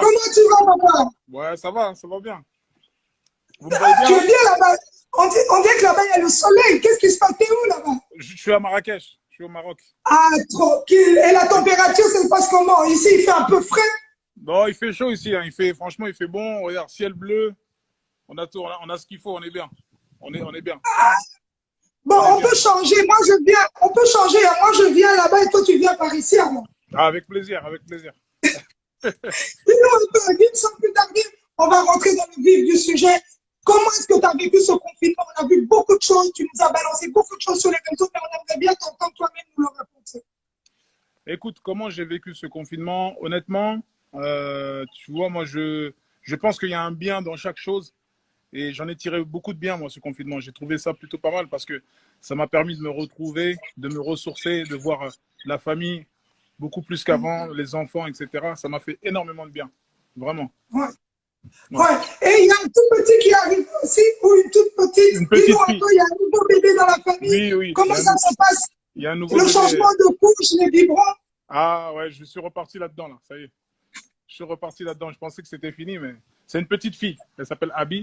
Comment tu vas, papa? Ouais, ça va bien. Vous me voyez Tu bien es là? bien là-bas. On dirait que là-bas, il y a le soleil. Qu'est-ce qui se passe? T'es où là-bas? Je suis à Marrakech, je suis au Maroc. Ah, tranquille. Et la Oui. température, ça se passe comment? Ici, il fait un peu frais. Non, il fait chaud ici, hein. Franchement, il fait bon. Regarde, ciel bleu. On a tout, on a ce qu'il faut, on est bien. On est bien. Bon, On est on bien. peut changer. Moi, je viens. On peut changer. Moi, je viens là-bas et toi, tu viens par ici, alors. Ah, avec plaisir, avec plaisir. Dis-nous un peu, dis sans plus tarder, on va rentrer dans le vif du sujet. Comment est-ce que tu as vécu ce confinement? On a vu beaucoup de choses, tu nous as balancé beaucoup de choses sur les réseaux, mais on aimerait bien t'entendre toi-même nous le raconter. Écoute, comment j'ai vécu ce confinement? Honnêtement, tu vois, je pense qu'il y a un bien dans chaque chose. Et j'en ai tiré beaucoup de bien, moi, ce confinement. J'ai trouvé ça plutôt pas mal parce que ça m'a permis de me retrouver, de me ressourcer, de voir la famille beaucoup plus qu'avant, les enfants, etc. Ça m'a fait énormément de bien. Vraiment. Ouais. Ouais. Ouais. Et il y a un tout petit qui arrive aussi, ou une toute petite. Une Dis-nous petite un fille. peu, il y a un nouveau bébé dans la famille. Oui, oui. Comment ça se passe? Il y a un nouveau Le bébé. changement de couche, les biberons. Ah ouais, je suis reparti là-dedans, là. Ça y est. Je suis reparti là-dedans. Je pensais que c'était fini, mais c'est une petite fille. Elle s'appelle Abby.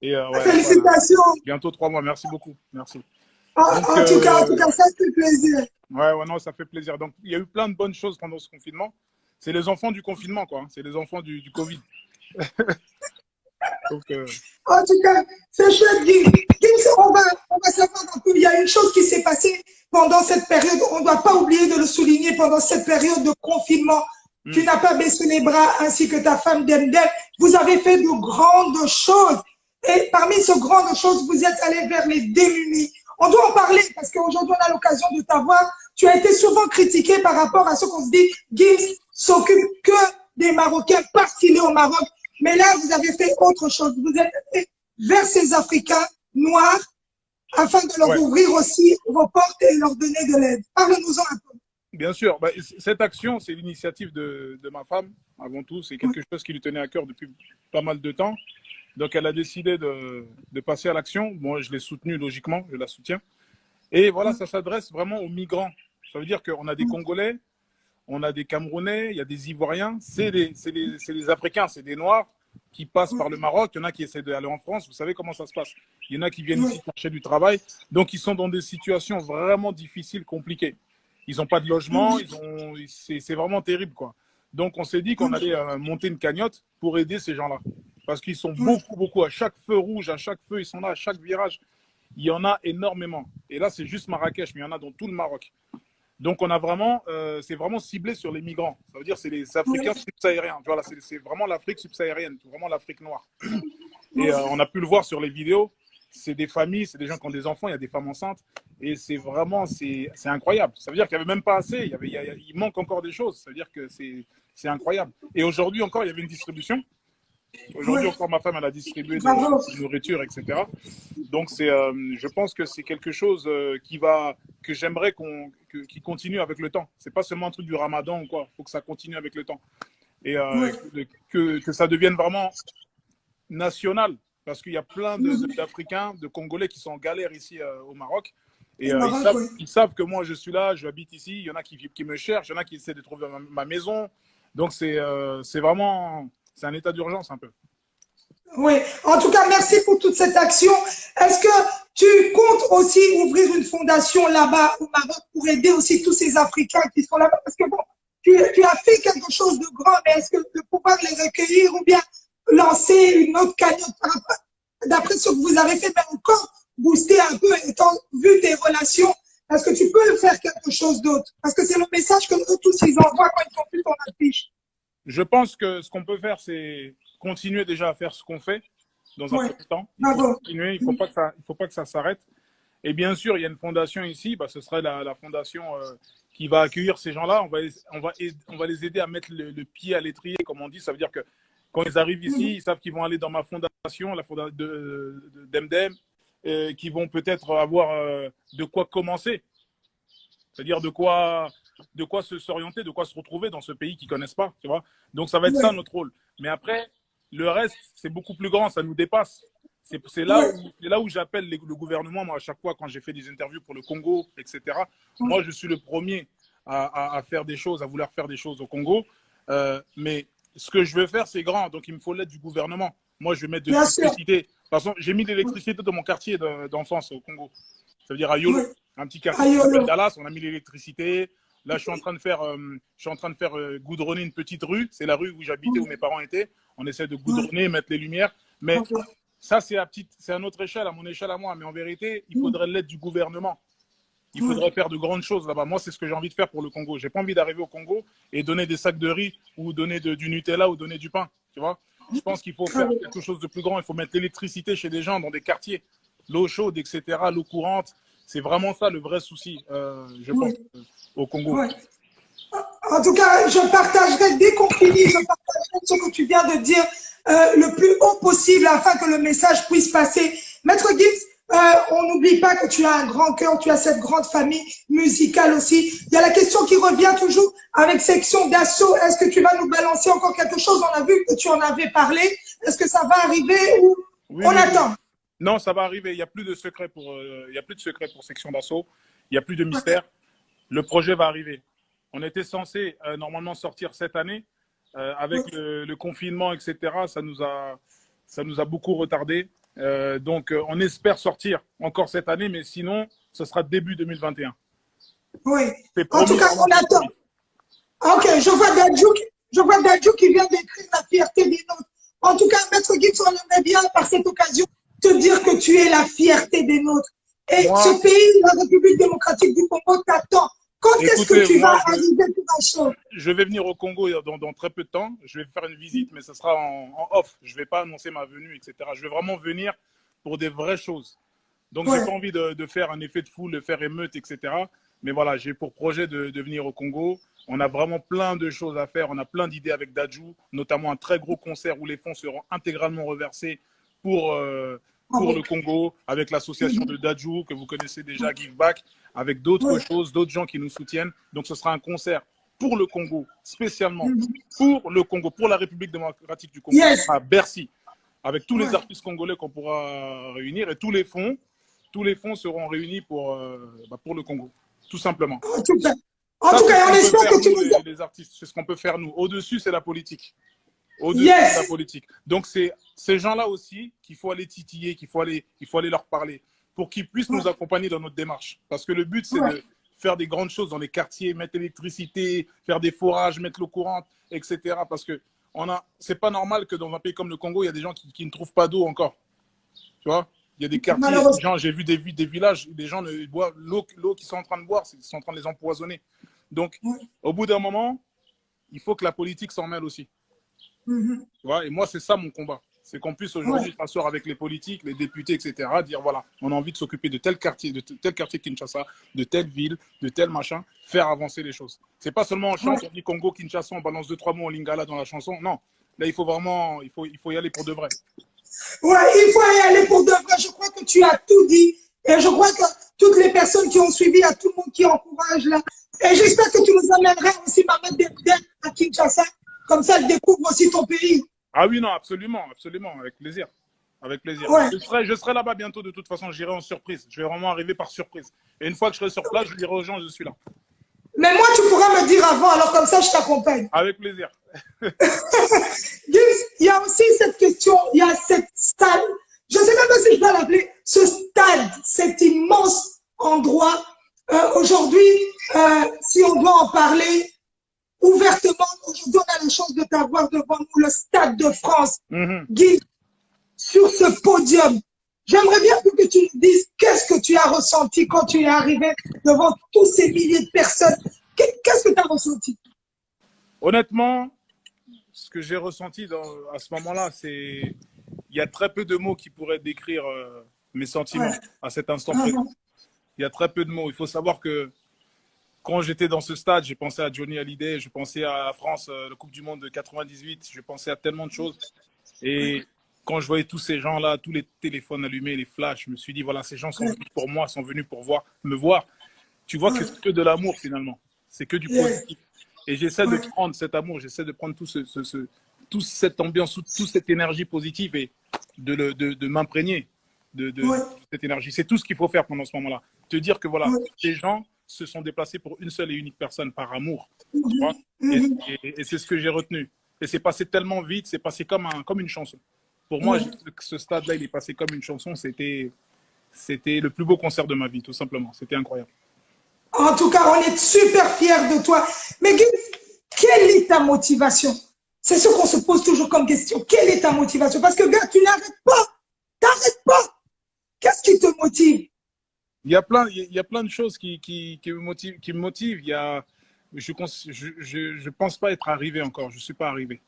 Et ouais, voilà. Félicitations. Bientôt 3 mois. Merci beaucoup. Merci. Donc, En tout cas, ça fait plaisir. ouais, ouais, non, ça fait plaisir. Donc, il y a eu plein de bonnes choses pendant ce confinement. C'est les enfants du confinement, quoi, hein. C'est les enfants du Covid. Donc, En tout cas, c'est chouette, Guy. Guy, on va savoir un peu. Il y a une chose qui s'est passée pendant cette période. On ne doit pas oublier de le souligner pendant cette période de confinement. Tu n'as pas baissé les bras, ainsi que ta femme Demdem. Vous avez fait de grandes choses. Et parmi ces grandes choses, vous êtes allé vers les démunis. On doit en parler parce qu'aujourd'hui, on a l'occasion de t'avoir. Tu as été souvent critiqué par rapport à ce qu'on se dit. Gims s'occupe que des Marocains parce qu'il est au Maroc. Mais là, vous avez fait autre chose. Vous êtes allé vers ces Africains noirs afin de leur ouais, ouvrir aussi vos portes et leur donner de l'aide. Parle-nous-en un peu. bien sûr. Bah, cette action, c'est l'initiative de ma femme, avant tout. C'est Oui, quelque chose qui lui tenait à cœur depuis pas mal de temps. Donc, elle a décidé de passer à l'action. Moi, je l'ai soutenue logiquement, je la soutiens. Et voilà, ça s'adresse vraiment aux migrants. Ça veut dire qu'on a des Congolais, on a des Camerounais, il y a des Ivoiriens, c'est les Africains, c'est des Noirs qui passent par le Maroc. Il y en a qui essaient d'aller en France. Vous savez comment ça se passe. Il y en a qui viennent oui, ici chercher du travail. Donc, ils sont dans des situations vraiment difficiles, compliquées. Ils n'ont pas de logement, c'est vraiment terrible, quoi. Donc, on s'est dit qu'on allait monter une cagnotte pour aider ces gens-là. Parce qu'ils sont oui, beaucoup, beaucoup. À chaque feu rouge, à chaque feu, ils sont là, à chaque virage. Il y en a énormément. Et là, c'est juste Marrakech, mais il y en a dans tout le Maroc. Donc, on a vraiment, c'est vraiment ciblé sur les migrants. Ça veut dire c'est les oui, Africains subsahariens. Voilà, c'est vraiment l'Afrique subsaharienne, vraiment l'Afrique noire. Et oui. on a pu le voir sur les vidéos. C'est des familles, c'est des gens qui ont des enfants, il y a des femmes enceintes. Et c'est vraiment, c'est incroyable. Ça veut dire qu'il n'y avait même pas assez. Il manque encore des choses. Ça veut dire que c'est incroyable. Et aujourd'hui encore, il y avait une distribution. Aujourd'hui Oui. encore, ma femme, elle a distribué Bravo. de nourriture, etc. Donc, je pense que c'est quelque chose que j'aimerais qui continue avec le temps. C'est pas seulement un truc du Ramadan ou quoi. Il faut que ça continue avec le temps. Et Oui. que ça devienne vraiment national. Parce qu'il y a plein d'Africains, de Congolais qui sont en galère ici au Maroc. Et Au Maroc, oui. ils savent que moi, je suis là, j'habite ici. Il y en a qui me cherchent, il y en a qui essaient de trouver ma maison. Donc, c'est vraiment, c'est un état d'urgence un peu. Oui. En tout cas, merci pour toute cette action. Est-ce que tu comptes aussi ouvrir une fondation là-bas au Maroc pour aider aussi tous ces Africains qui sont là-bas? Parce que bon, tu as fait quelque chose de grand, mais est-ce que de pouvoir les recueillir ou bien lancer une autre cagnotte d'après ce que vous avez fait, mais encore booster un peu, étant vu tes relations, est-ce que tu peux faire quelque chose d'autre? Parce que c'est le message que eux tous ils envoient quand ils font plus ton affiche. Je pense que ce qu'on peut faire, c'est continuer déjà à faire ce qu'on fait dans un Oui. premier temps. Il faut Bravo. continuer, il faut pas que ça s'arrête. Et bien sûr, il y a une fondation ici, bah, ce serait la fondation qui va accueillir ces gens-là. On va les aider à mettre le pied à l'étrier, comme on dit. Ça veut dire que quand ils arrivent ici, ils savent qu'ils vont aller dans ma fondation, la fondation d'Emdem, qui vont peut-être avoir de quoi commencer. C'est-à-dire de quoi s'orienter, de quoi se retrouver dans ce pays qu'ils ne connaissent pas. Tu vois. Donc, ça va être Oui. ça notre rôle. Mais après, le reste, c'est beaucoup plus grand, ça nous dépasse. C'est Oui. là où j'appelle le gouvernement, moi, à chaque fois, quand j'ai fait des interviews pour le Congo, etc. Oui. Moi, je suis le premier à faire des choses, à vouloir faire des choses au Congo. Mais ce que je veux faire, c'est grand. Donc, il me faut l'aide du gouvernement. Moi, je vais mettre de l'électricité. De toute façon, j'ai mis de l'électricité dans mon quartier d'enfance au Congo. Ça veut dire à Yolo, un petit quartier qui s'appelle Dallas. On a mis l'électricité. Là, je suis en train de faire goudronner une petite rue. C'est la rue où j'habitais, où mes parents étaient. On essaie de goudronner, mettre les lumières. Mais ça, c'est à notre échelle, à mon échelle à moi. Mais en vérité, il faudrait l'aide du gouvernement. Il faudrait faire de grandes choses là-bas. Moi, c'est ce que j'ai envie de faire pour le Congo. J'ai pas envie d'arriver au Congo et donner des sacs de riz ou donner du Nutella ou donner du pain. Tu vois? Je pense qu'il faut faire quelque chose de plus grand. Il faut mettre l'électricité chez des gens dans des quartiers, l'eau chaude, etc., l'eau courante. C'est vraiment ça le vrai souci, je pense, au Congo. En tout cas, je partagerai, dès qu'on finit, je partagerai ce que tu viens de dire le plus haut possible afin que le message puisse passer. Maître Gims, on n'oublie pas que tu as un grand cœur, tu as cette grande famille musicale aussi. Il y a la question qui revient toujours avec section d'assaut. Est-ce que tu vas nous balancer encore quelque chose? On a vu que tu en avais parlé. Est-ce que ça va arriver ou on attend? Non, ça va arriver. Il n'y a plus de secret pour section d'assaut. Il n'y a plus de mystère. Le projet va arriver. On était censé normalement sortir cette année. Avec le confinement, etc., ça nous a beaucoup retardé. Donc, on espère sortir encore cette année, mais sinon, ce sera début 2021. Oui. En tout cas, on attend. Ok, je vois Dadju qui vient d'écrire la fierté des nôtres. En tout cas, Maître Gims, on aimerait bien, par cette occasion, te dire que tu es la fierté des nôtres. Et ce pays, la République démocratique du Congo, t'attend. Quand est-ce que tu vas arriver pour un show? Je vais venir au Congo dans très peu de temps. Je vais faire une visite, mais ce sera en off. Je ne vais pas annoncer ma venue, etc. Je vais vraiment venir pour des vraies choses. Donc, j'ai pas envie de faire un effet de foule, de faire émeute, etc. Mais voilà, j'ai pour projet de venir au Congo. On a vraiment plein de choses à faire. On a plein d'idées avec Dadju, notamment un très gros concert où les fonds seront intégralement reversés pour le Congo, avec l'association de Dadju, que vous connaissez déjà, Give Back, avec d'autres choses, d'autres gens qui nous soutiennent. Donc, ce sera un concert pour le Congo, spécialement pour le Congo, pour la République démocratique du Congo, à Bercy, avec tous les artistes congolais qu'on pourra réunir et tous les fonds seront réunis pour le Congo, tout simplement. En tout cas, on espère que tu nous... Les artistes, c'est ce qu'on peut faire nous. Au-dessus, c'est la politique. Au-dessus, c'est la politique. Donc, c'est ces gens-là aussi qu'il faut aller titiller, qu'il faut aller leur parler pour qu'ils puissent nous accompagner dans notre démarche. Parce que le but, c'est de faire des grandes choses dans les quartiers, mettre l'électricité, faire des forages, mettre l'eau courante, etc. Parce que c'est pas normal que dans un pays comme le Congo, il y a des gens qui ne trouvent pas d'eau encore. Tu vois? Il y a des quartiers, j'ai vu des villages, des gens boivent l'eau qu'ils sont en train de boire, ils sont en train de les empoisonner. Donc, au bout d'un moment, il faut que la politique s'en mêle aussi. Tu vois? Et moi, c'est ça mon combat. C'est qu'on puisse aujourd'hui s'asseoir avec les politiques, les députés, etc., dire voilà, on a envie de s'occuper de tel quartier Kinshasa, de telle ville, de tel machin, faire avancer les choses. C'est pas seulement on chante, on dit Congo, Kinshasa, on balance 2-3 mots en lingala dans la chanson. Non, là, il faut vraiment, il faut y aller pour de vrai. Ouais, il faut y aller pour de vrai. Je crois que tu as tout dit. Et je crois que toutes les personnes qui ont suivi, à tout le monde qui encourage là. Et j'espère que tu nous amèneras aussi Maman Dembélé à Kinshasa. Comme ça, elle découvre aussi ton pays. Ah oui, non, absolument, avec plaisir. Avec plaisir. Je serai là-bas bientôt, de toute façon, j'irai en surprise. Je vais vraiment arriver par surprise. Et une fois que je serai sur place, je dirai aux gens, je suis là. Mais moi, tu pourras me dire avant, alors comme ça, je t'accompagne. Avec plaisir. Gims, il y a aussi cette question, il y a cette stade, je ne sais même pas si je dois l'appeler, ce stade, cet immense endroit. Aujourd'hui, si on doit en parler ouvertement, aujourd'hui, on a la chance de t'avoir devant nous, le Stade de France. Gims, sur ce podium, j'aimerais bien que tu nous dises qu'est-ce que tu as ressenti quand tu es arrivé devant tous ces milliers de personnes. Qu'est-ce que tu as ressenti? Honnêtement, ce que j'ai ressenti à ce moment-là, c'est il y a très peu de mots qui pourraient décrire mes sentiments à cet instant présent. Il y a très peu de mots. Il faut savoir que quand j'étais dans ce stade, j'ai pensé à Johnny Hallyday, je pensais à la France, la Coupe du Monde de 98, je pensais à tellement de choses. Et quand je voyais tous ces gens-là, tous les téléphones allumés, les flashs, je me suis dit, voilà, ces gens sont venus pour moi, sont venus pour me voir. Tu vois que c'est que de l'amour finalement. C'est que du positif. Et j'essaie de prendre cet amour, j'essaie de prendre toute cette ambiance, toute cette énergie positive et de m'imprégner de cette énergie. C'est tout ce qu'il faut faire pendant ce moment-là. Te dire que voilà, ces gens se sont déplacés pour une seule et unique personne par amour. Et c'est ce que j'ai retenu. Et c'est passé tellement vite, c'est passé comme une chanson. Pour moi, ce stade-là, il est passé comme une chanson. C'était le plus beau concert de ma vie, tout simplement. C'était incroyable. En tout cas, on est super fiers de toi. Mais quelle est ta motivation? C'est ce qu'on se pose toujours comme question. Quelle est ta motivation? Parce que, gars, tu n'arrêtes pas. T'arrêtes pas. Qu'est-ce qui te motive? Il y a plein de choses qui me motivent. Je pense pas être arrivé encore. Je suis pas arrivé.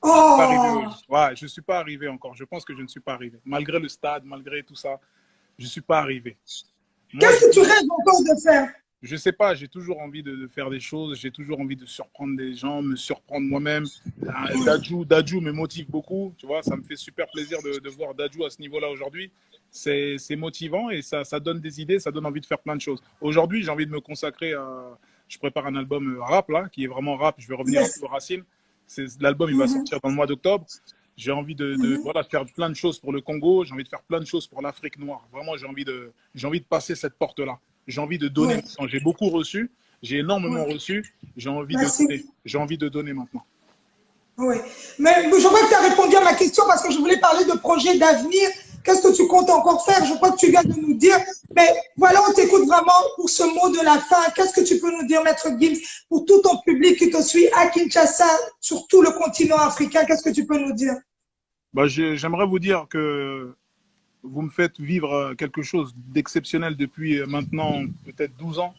Oh! Ouais, je suis pas arrivé encore. Je pense que je ne suis pas arrivé. Malgré le stade, malgré tout ça, je suis pas arrivé. Qu'est-ce que tu rêves encore de faire? Je sais pas, j'ai toujours envie de faire des choses, j'ai toujours envie de surprendre des gens, me surprendre moi-même. Dadju me motive beaucoup, tu vois, ça me fait super plaisir de voir Dadju à ce niveau-là aujourd'hui. C'est motivant et ça donne des idées, ça donne envie de faire plein de choses. Aujourd'hui, j'ai envie de me consacrer à... Je prépare un album rap, là, qui est vraiment rap. Je vais revenir un peu aux racines. L'album, il va sortir dans le mois d'octobre. J'ai envie voilà, de faire plein de choses pour le Congo. J'ai envie de faire plein de choses pour l'Afrique noire. Vraiment, j'ai envie de passer cette porte-là. J'ai envie de donner. J'ai beaucoup reçu. J'ai énormément reçu. J'ai envie de donner. J'ai envie de donner maintenant. Oui. Mais je vois que tu as répondu à ma question parce que je voulais parler de projets d'avenir. Qu'est-ce que tu comptes encore faire? Je crois que tu viens de nous dire. Mais voilà, on t'écoute vraiment pour ce mot de la fin. Qu'est-ce que tu peux nous dire, Maître Gims, pour tout ton public qui te suit à Kinshasa, sur tout le continent africain? Qu'est-ce que tu peux nous dire? Bah, j'aimerais vous dire que vous me faites vivre quelque chose d'exceptionnel depuis maintenant peut-être 12 ans.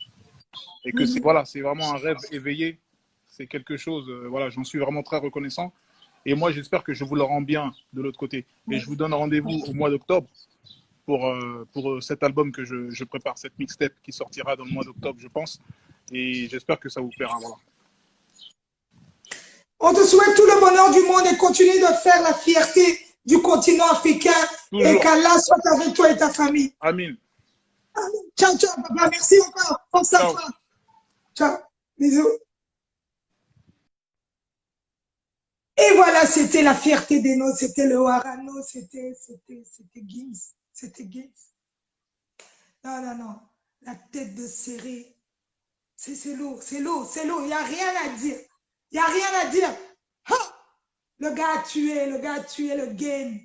Et que c'est vraiment un rêve éveillé. C'est quelque chose, voilà, j'en suis vraiment très reconnaissant. Et moi, j'espère que je vous le rends bien de l'autre côté. Et je vous donne rendez-vous au mois d'octobre pour cet album que je prépare, cette mixtape qui sortira dans le mois d'octobre, je pense. Et j'espère que ça vous plaira. Voilà. On te souhaite tout le bonheur du monde et continue de faire la fierté du continent africain. Toujours. Et qu'Allah soit avec toi et ta famille. Amin. Ciao, ciao, papa. Merci encore. Force à toi. Ciao. Bisous. Et voilà, c'était la fierté des nôtres, c'était le Warano, c'était Gims. C'était Gims. Non, non, non. La tête de serré. C'est lourd, c'est lourd, c'est lourd. Il n'y a rien à dire. Il n'y a rien à dire. Ha! Le gars a tué le game.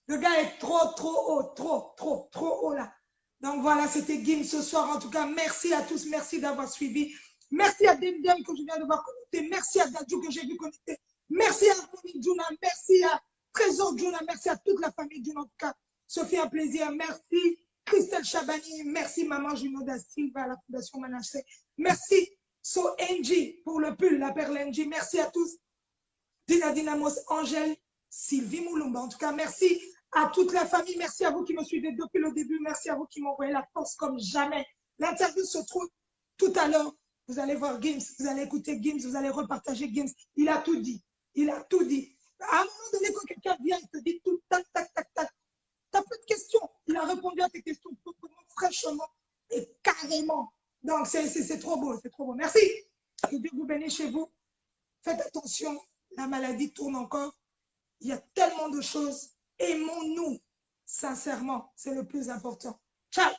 Le gars est trop haut, trop haut là. Donc voilà, c'était Gims ce soir. En tout cas, merci à tous, merci d'avoir suivi. Merci à Demdem que je viens de voir connecter. Merci à Dadju que j'ai vu connecter. Merci à Harmonie Djouna, merci à Trésor Djouna, merci à toute la famille Djouna. En tout cas, ce fait un plaisir. Merci Christelle Chabani, merci Maman Juno da Silva à la Fondation Manasseh. Merci So NG pour le pull, la perle NG. Merci à tous. Dina Dynamos, Angèle, Sylvie Moulumba. En tout cas, merci à toute la famille. Merci à vous qui me suivez depuis le début. Merci à vous qui m'envoyez la force comme jamais. L'interview se trouve tout à l'heure. Vous allez voir Gims, vous allez écouter Gims, vous allez repartager Gims. Il a tout dit. Il a tout dit. À un moment donné, quand quelqu'un vient, il te dit tout, tac, tac, tac, tac. Tu n'as plus de questions. Il a répondu à tes questions proprement, fraîchement et carrément. Donc, c'est trop beau, c'est trop beau. Merci. Que Dieu vous bénisse chez vous. Faites attention, la maladie tourne encore. Il y a tellement de choses. Aimons-nous, sincèrement, c'est le plus important. Ciao.